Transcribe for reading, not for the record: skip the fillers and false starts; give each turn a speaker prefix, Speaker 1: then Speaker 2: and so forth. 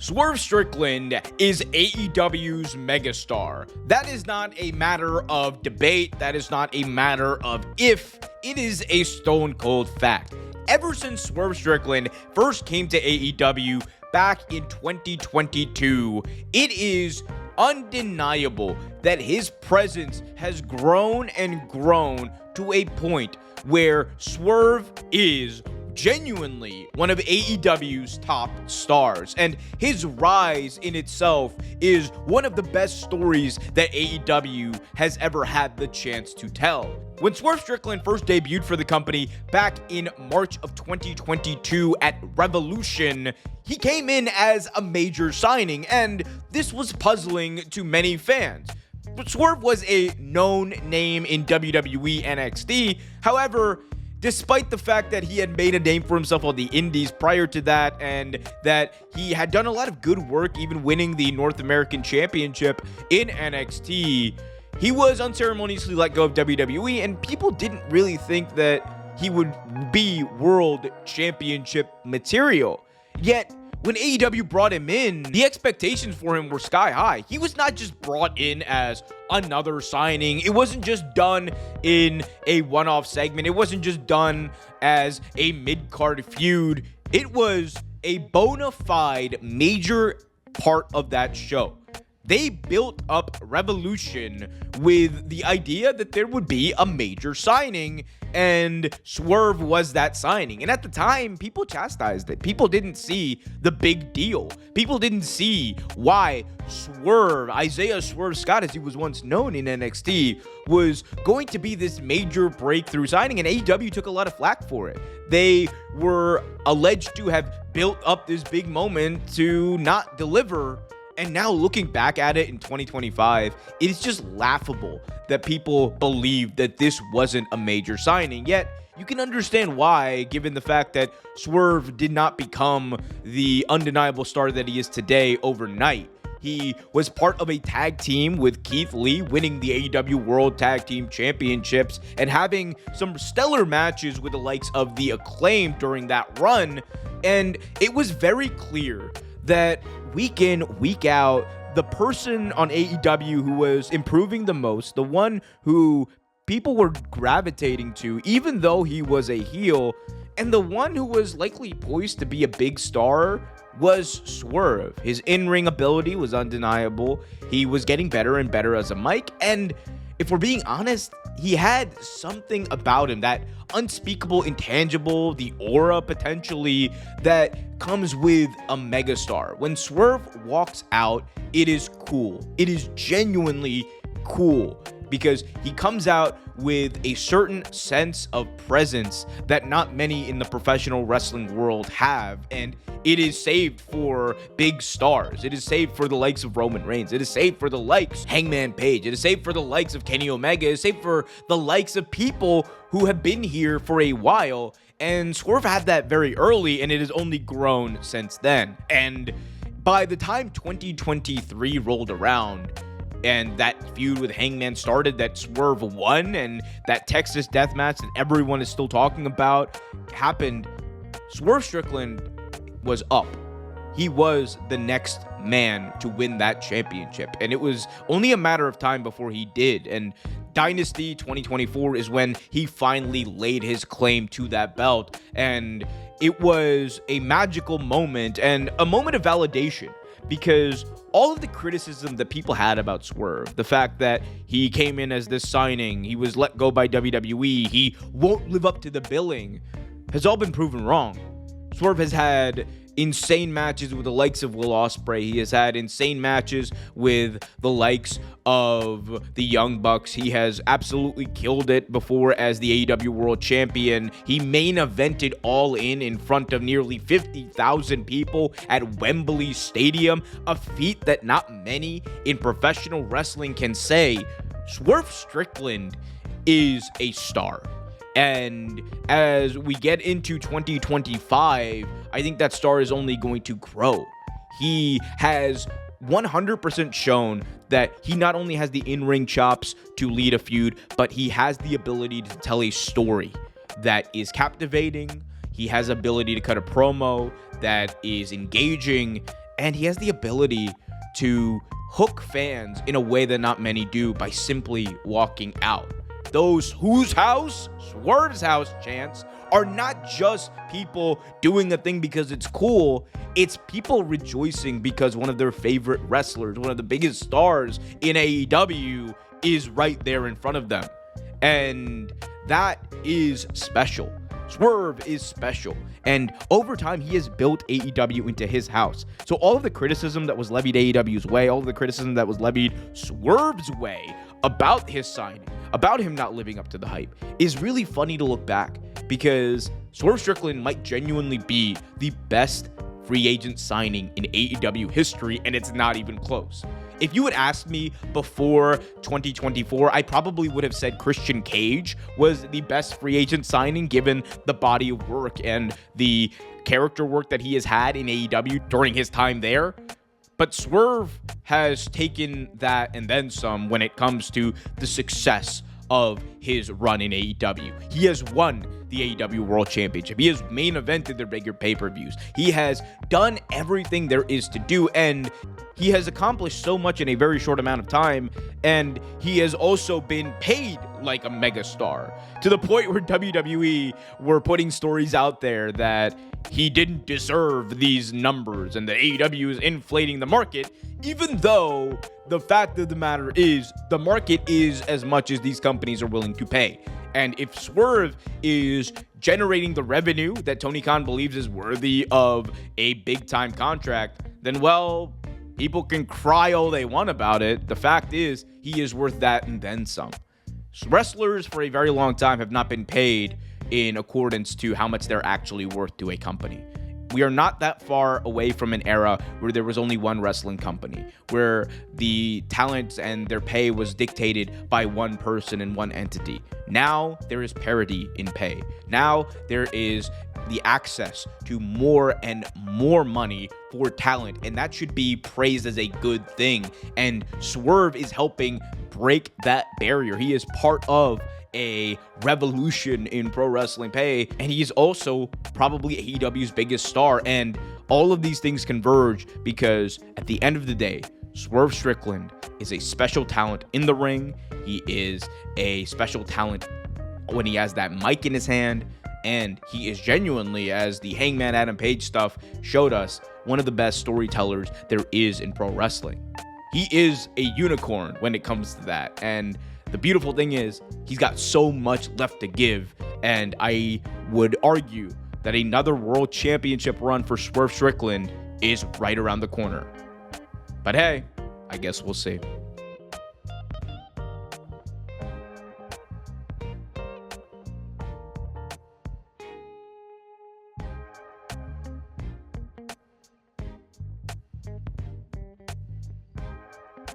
Speaker 1: Swerve Strickland is AEW's megastar. That is not a matter of debate. That is not a matter of if. It is a stone cold fact. Ever since Swerve Strickland first came to AEW back in 2022, it is undeniable that his presence has grown and grown to a point where Swerve is genuinely one of AEW's top stars, and his rise in itself is one of the best stories that AEW has ever had the chance to tell. When Swerve Strickland first debuted for the company back in March of 2022 at Revolution, he came in as a major signing, and this was puzzling to many fans. But Swerve was a known name in WWE NXT. However, despite the fact that he had made a name for himself on the indies prior to that, and that he had done a lot of good work, even winning the North American Championship in NXT, he was unceremoniously let go of WWE, and people didn't really think that he would be World Championship material. Yet, when AEW brought him in, the expectations for him were sky high. He was not just brought in as another signing. It wasn't just done in a one-off segment. It wasn't just done as a mid-card feud. It was a bona fide major part of that show. They built up Revolution with the idea that there would be a major signing, and Swerve was that signing. And at the time, people chastised it. People didn't see the big deal. People didn't see why Swerve, Isaiah Swerve Scott, as he was once known in NXT, was going to be this major breakthrough signing, and AEW took a lot of flack for it. They were alleged to have built up this big moment to not deliver. And now looking back at it in 2025, it is just laughable that people believe that this wasn't a major signing. Yet, you can understand why, given the fact that Swerve did not become the undeniable star that he is today overnight. He was part of a tag team with Keith Lee, winning the AEW World Tag Team Championships and having some stellar matches with the likes of The Acclaim during that run. And it was very clear that week in, week out, the person on AEW who was improving the most, the one who people were gravitating to, even though he was a heel, and the one who was likely poised to be a big star was Swerve. His in-ring ability was undeniable. He was getting better and better as a mic, and if we're being honest, he had something about him, that unspeakable, intangible, the aura potentially that comes with a megastar. When Swerve walks out, it is cool. It is genuinely cool because he comes out with a certain sense of presence that not many in the professional wrestling world have, and it is saved for big stars. It is saved for the likes of Roman Reigns. It is saved for the likes of Hangman Page. It is saved for the likes of Kenny Omega. It is saved for the likes of people who have been here for a while, and Swerve had that very early, and it has only grown since then. And by the time 2023 rolled around, and that feud with Hangman started, that Swerve won, and that Texas death match that everyone is still talking about happened, Swerve Strickland was up. He was the next man to win that championship, and it was only a matter of time before he did. And Dynasty 2024 is when he finally laid his claim to that belt, and it was a magical moment and a moment of validation, because all of the criticism that people had about Swerve, the fact that he came in as this signing, he was let go by WWE, he won't live up to the billing, has all been proven wrong. Swerve has had insane matches with the likes of Will Ospreay. He has had insane matches with the likes of the Young Bucks. He has absolutely killed it before as the AEW World Champion. He main evented All In front of nearly 50,000 people at Wembley Stadium, a feat that not many in professional wrestling can say. Swerve Strickland is a star. And as we get into 2025, I think that star is only going to grow. He has 100% shown that he not only has the in-ring chops to lead a feud, but he has the ability to tell a story that is captivating. He has ability to cut a promo that is engaging, And he has the ability to hook fans in a way that not many do by simply walking out. Those whose house, Swerve's house chants are not just people doing a thing because it's cool. It's people rejoicing because one of their favorite wrestlers, one of the biggest stars in AEW, is right there in front of them. And that is special. Swerve is special. And over time, he has built AEW into his house. So all of the criticism that was levied AEW's way, all of the criticism that was levied Swerve's way about his signing, about him not living up to the hype, is really funny to look back, because Swerve Strickland might genuinely be the best free agent signing in AEW history, and it's not even close. If you had asked me before 2024, I probably would have said Christian Cage was the best free agent signing, given the body of work and the character work that he has had in AEW during his time there. But Swerve has taken that and then some when it comes to the success of his run in AEW. He has won the AEW World Championship. He has main evented the bigger pay-per-views. He has done everything there is to do, and he has accomplished so much in a very short amount of time, and he has also been paid like a megastar, to the point where WWE were putting stories out there that he didn't deserve these numbers and that AEW is inflating the market, even though the fact of the matter is the market is as much as these companies are willing to pay. And if Swerve is generating the revenue that Tony Khan believes is worthy of a big-time contract, then, well, people can cry all they want about it. The fact is, he is worth that and then some. Wrestlers for a very long time have not been paid in accordance to how much they're actually worth to a company. We are not that far away from an era where there was only one wrestling company, where the talent and their pay was dictated by one person and one entity. Now there is parity in pay. Now there is the access to more and more money for talent, and that should be praised as a good thing. And Swerve is helping break that barrier. He is part of a revolution in pro wrestling pay, and he's also probably AEW's biggest star. And all of these things converge because at the end of the day, Swerve Strickland is a special talent in the ring. He is a special talent when he has that mic in his hand, and he is genuinely, as the Hangman Adam Page stuff showed us, one of the best storytellers there is in pro wrestling. He is a unicorn when it comes to that, and the beautiful thing is, he's got so much left to give, and I would argue that another world championship run for Swerve Strickland is right around the corner. But hey, I guess we'll see.